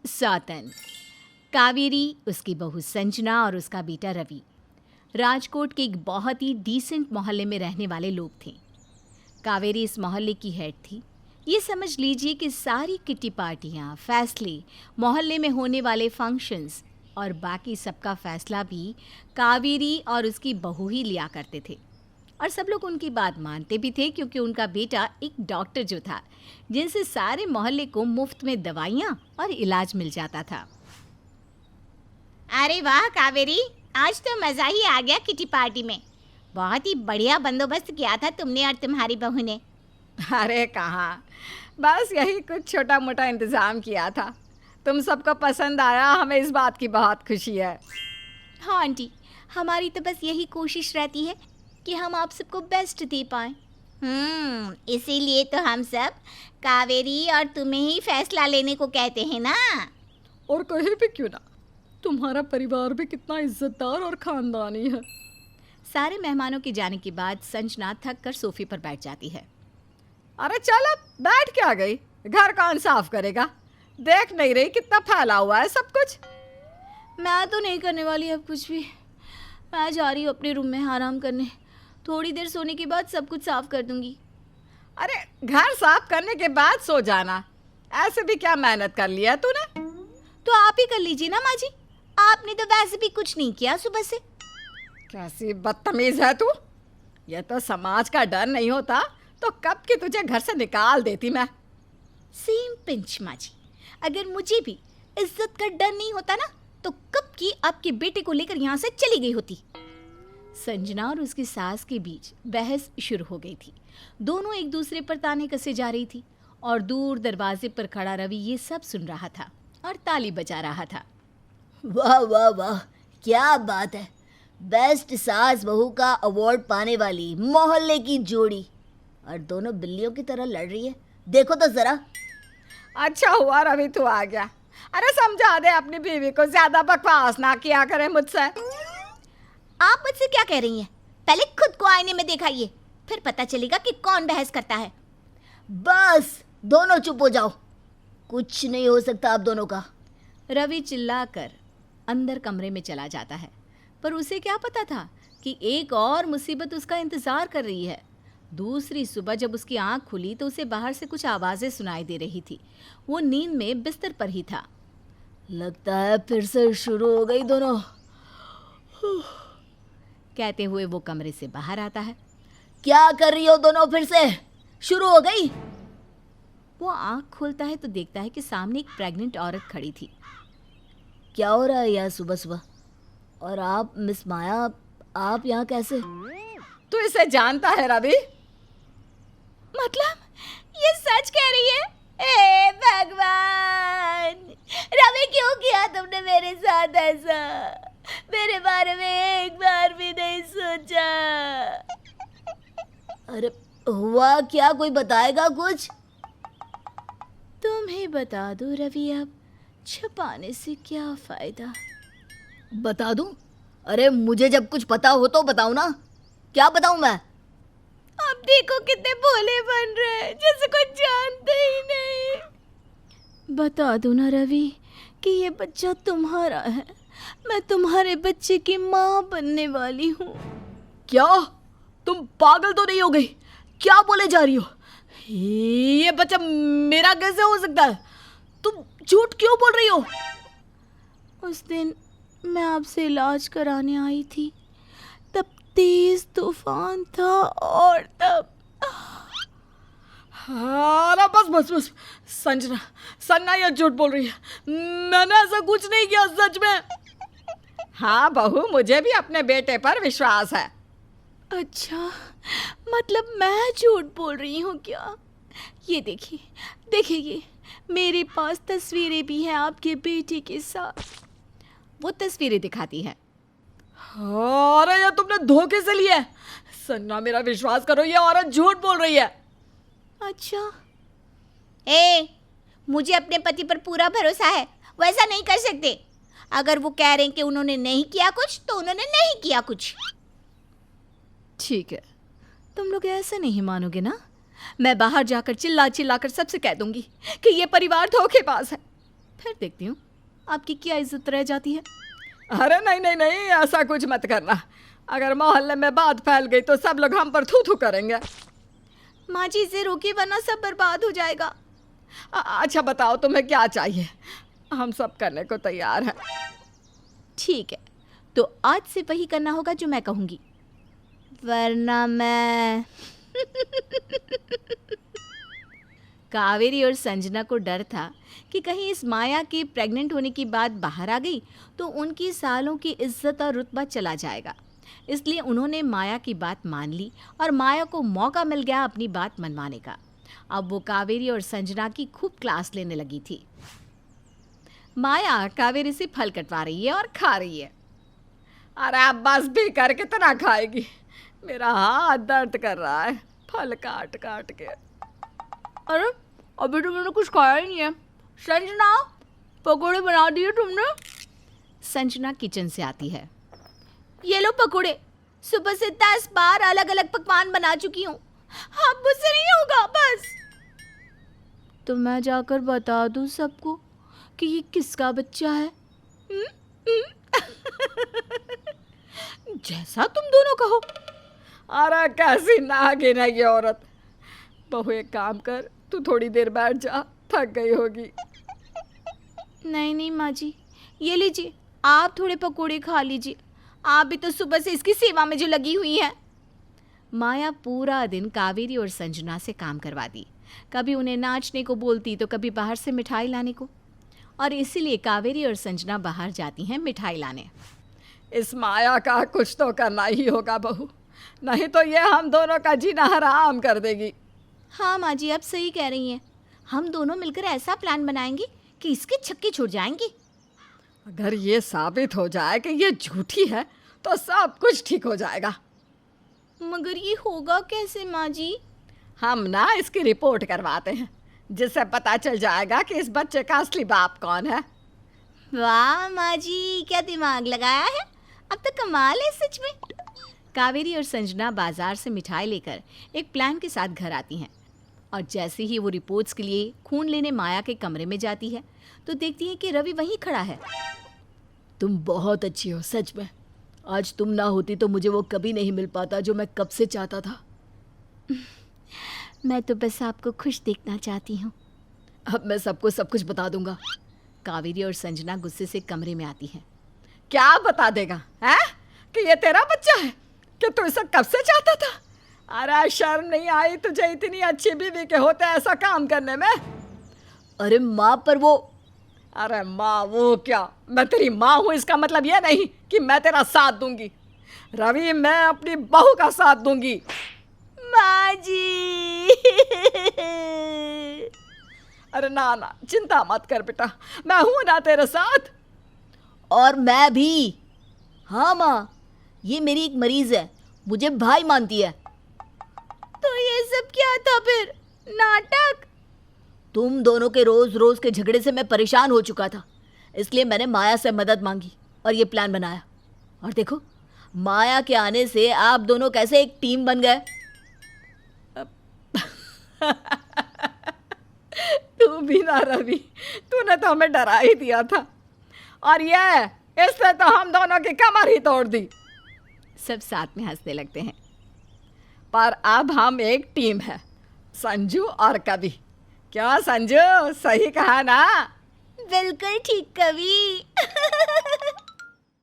सौतन, कावेरी, उसकी बहू संजना और उसका बेटा रवि राजकोट के एक बहुत ही डिसेंट मोहल्ले में रहने वाले लोग थे। कावेरी इस मोहल्ले की हेड थी। ये समझ लीजिए कि सारी किट्टी पार्टियाँ, फैसले, मोहल्ले में होने वाले फंक्शंस और बाकी सबका फैसला भी कावेरी और उसकी बहू ही लिया करते थे। और सब लोग उनकी बात मानते भी थे क्योंकि उनका बेटा एक डॉक्टर जो था, जिनसे सारे मोहल्ले को मुफ्त में दवाइयाँ और इलाज मिल जाता था। अरे वाह कावेरी, आज तो मज़ा ही आ गया किटी पार्टी में। बहुत ही बढ़िया बंदोबस्त किया था तुमने और तुम्हारी बहू ने। अरे कहाँ, बस यही कुछ छोटा मोटा इंतज़ाम किया था। तुम सबको पसंद आया, हमें इस बात की बहुत खुशी है। हाँ आंटी, हमारी तो बस यही कोशिश रहती है कि हम आप सबको बेस्ट दे पाएँ। इसीलिए तो हम सब कावेरी और तुम्हें ही फैसला लेने को कहते हैं ना। और कहीं भी क्यों ना, तुम्हारा परिवार भी कितना इज्जतदार और खानदानी है। सारे मेहमानों के जाने के बाद संजना थक कर सोफे पर बैठ जाती है। अरे चल अब बैठ क्या गई, घर कौन साफ करेगा? देख नहीं रही कितना फैला हुआ है सब कुछ। मैं तो नहीं करने वाली अब कुछ भी। मैं जा रही हूँ अपने रूम में आराम करने। थोड़ी देर सोने के बाद सब कुछ साफ कर दूंगी। अरे घर साफ करने के बाद सो जाना, ऐसे भी क्या मेहनत कर लिया तूने? तो आप ही कर लीजिए ना माँ जी, आपने तो वैसे भी कुछ नहीं किया सुबह से। कैसी बदतमीज है तू। ये तो समाज का डर नहीं होता तो कब की तुझे घर से निकाल देती मैं। सेम पिंच माँ जी, अगर मुझे भी इज्जत का डर नहीं होता ना तो कब की आपके बेटे को लेकर यहाँ से चली गई होती। संजना और उसकी सास के बीच बहस शुरू हो गई थी। दोनों एक दूसरे पर ताने कसे जा रही थी और दूर दरवाजे पर खड़ा रवि ये सब सुन रहा था और ताली बजा रहा था। वाह वाह वाह, क्या बात है। बेस्ट सास बहू का अवार्ड पाने वाली मोहल्ले की जोड़ी, और दोनों बिल्लियों की तरह लड़ रही है। देखो तो जरा। अच्छा हुआ रवि तू आ गया। अरे समझा दे अपनी बीवी को, ज्यादा बकवास ना किया करे मुझसे। आप मुझसे क्या कह रही हैं? पहले खुद को आईने में दिखाइए, फिर पता चलेगा कि कौन बहस करता है। बस दोनों चुप हो जाओ, कुछ नहीं हो सकता आप दोनों का। रवि चिल्लाकर अंदर कमरे में चला जाता है, पर उसे क्या पता था कि एक और मुसीबत उसका इंतजार कर रही है। दूसरी सुबह जब उसकी आंख खुली तो उसे बाहर से कुछ आवाजें सुनाई दे रही थी। वो नींद में बिस्तर पर ही था। लगता है फिर से शुरू हो गई दोनों। कहते हुए वो कमरे से बाहर आता है। क्या कर रही हो दोनों, फिर से शुरू हो गई? वो आंख खोलता है तो देखता है कि सामने एक प्रेग्नेंट औरत खड़ी थी। क्या हो रहा है यार सुबह सुबह? और आप मिस माया, आप यहाँ कैसे? तू इसे जानता है रवि? मतलब ये सच कह रही है? ए भगवान, रवि क्यों किया तुमने मेरे साथ ऐसा? मेरे बारे में एक बार भी नहीं सोचा। अरे हुआ क्या, कोई बताएगा कुछ? तुम्हें बता दो रवि, अब छुपाने से क्या फायदा? बता दूं? अरे मुझे जब कुछ पता हो तो बताओ ना। क्या बताऊं मैं? अब देखो कितने भोले बन रहे हैं, जैसे कुछ जानते ही नहीं। बता दो ना रवि कि ये बच्चा तुम्हारा है। मैं तुम्हारे बच्चे की माँ बनने वाली हूँ। क्या तुम पागल तो नहीं हो गई? क्या बोले जा रही हो? ये बच्चा मेरा कैसे हो सकता है? तुम झूठ क्यों बोल रही हो? उस दिन मैं आपसे इलाज कराने आई थी, तब तेज तूफान था और तब। अरे बस बस बस, संजना ये झूठ बोल रही है। मैंने ऐसा कुछ नहीं किया सच में। हाँ बहू, मुझे भी अपने बेटे पर विश्वास है। अच्छा, मतलब मैं झूठ बोल रही हूँ क्या? ये देखिए देखिए, ये मेरे पास तस्वीरें भी हैं आपके बेटे के साथ। वो तस्वीरें दिखाती है। अरे ये तुमने धोखे से लिया है। संजना, मेरा विश्वास करो, ये औरत झूठ बोल रही है। अच्छा, मुझे अपने पति पर पूरा भरोसा है, वैसा नहीं कर सकते। अगर वो कह रहे हैं कि उन्होंने नहीं किया कुछ तो उन्होंने नहीं किया कुछ। ठीक है, तुम लोग ऐसे नहीं मानोगे ना? मैं बाहर जाकर चिल्ला चिल्ला कर सबसे कह दूंगी कि ये परिवार धोखेबाज है। फिर देखती हूँ आपकी क्या इज्जत रह जाती है। अरे नहीं नहीं नहीं, ऐसा कुछ मत करना। अगर मोहल्ले में बात फैल गई तो सब लोग हम पर थू थू करेंगे। माँ जी इसे रोकिए वरना सब बर्बाद हो जाएगा। अच्छा बताओ तुम्हें क्या चाहिए, हम सब करने को तैयार हैं। ठीक है, तो आज से वही करना होगा जो मैं कहूँगी, वरना मैं कावेरी और संजना को डर था कि कहीं इस माया के प्रेग्नेंट होने की बात बाहर आ गई तो उनकी सालों की इज्जत और रुतबा चला जाएगा। इसलिए उन्होंने माया की बात मान ली और माया को मौका मिल गया अपनी बात मनवाने का। अब वो कावेरी और संजना की खूब क्लास लेने लगी थी। माया कावेरी से फल कटवा रही है और खा रही है। अरे अब बस भी कर, कितना खाएगी, मेरा हाथ दर्द कर रहा है फल काट काट के। अरे अभी तो मैंने कुछ खाया ही नहीं है। संजना, पकोड़े बना दिए तुमने? संजना किचन से आती है। ये लो पकोड़े, सुबह से 10 बार अलग अलग पकवान बना चुकी हूँ, अब मुझसे नहीं होगा बस। तो मैं जाकर बता दूँ सबको कि ये किसका बच्चा है? जैसा तुम दोनों कहो। अरे कैसी नागिन है ये औरत। बहू एक काम कर, तू थोड़ी देर बैठ जा, थक गई होगी। नहीं नहीं माँ जी, ये लीजिए, आप थोड़े पकोड़े खा लीजिए, आप भी तो सुबह से इसकी सेवा में जो लगी हुई हैं। माया पूरा दिन कावेरी और संजना से काम करवा दी, कभी उन्हें नाचने को बोलती तो कभी बाहर से मिठाई लाने को, और इसीलिए कावेरी और संजना बाहर जाती हैं मिठाई लाने। इस माया का कुछ तो करना ही होगा बहू, नहीं तो ये हम दोनों का जीना हराम कर देगी। हाँ माँ जी, आप सही कह रही हैं, हम दोनों मिलकर ऐसा प्लान बनाएंगे कि इसके छक्के छूट जाएंगे। अगर ये साबित हो जाए कि ये झूठी है तो सब कुछ ठीक हो जाएगा। मगर ये होगा कैसे माँ जी? हम ना इसकी रिपोर्ट करवाते हैं, जिससे पता चल जाएगा कि इस बच्चे का असली बाप कौन है। वाह माँ जी, क्या दिमाग लगाया है, अब तो कमाल है सच में। कावेरी और संजना बाजार से मिठाई लेकर एक प्लान के साथ घर आती हैं, और जैसे ही वो रिपोर्ट्स के लिए खून लेने माया के कमरे में जाती है तो देखती है कि रवि वहीं खड़ा है। तुम बहुत अच्छी हो सच में, आज तुम ना होती तो मुझे वो कभी नहीं मिल पाता जो मैं कब से चाहता था। मैं तो बस आपको खुश देखना चाहती हूँ। अब मैं सबको सब कुछ बता दूंगा। कावेरी और संजना गुस्से से कमरे में आती हैं। क्या बता देगा है कि ये तेरा बच्चा है, कि तू इसे कब से चाहता था? अरे शर्म नहीं आई तुझे इतनी अच्छी बीवी के होते ऐसा काम करने में? अरे माँ, पर वो अरे माँ वो क्या, मैं तेरी माँ हूँ, इसका मतलब ये नहीं कि मैं तेरा साथ दूंगी। रवि, मैं अपनी बहू का साथ दूंगी। माँ जी। अरे ना ना, चिंता मत कर बेटा, मैं हूं ना तेरे साथ। और मैं भी। हाँ माँ, ये मेरी एक मरीज है, मुझे भाई मानती है। तो ये सब क्या था फिर, नाटक? तुम दोनों के रोज रोज के झगड़े से मैं परेशान हो चुका था, इसलिए मैंने माया से मदद मांगी और ये प्लान बनाया। और देखो, माया के आने से आप दोनों कैसे एक टीम बन गए। तू भी ना रवि, तूने तो हमें डरा ही दिया था, और ये इससे तो हम दोनों की कमर ही तोड़ दी। सब साथ में हंसने लगते हैं। पर अब हम एक टीम है, संजू और कवि। क्यों संजू, सही कहा ना? बिल्कुल ठीक कवि।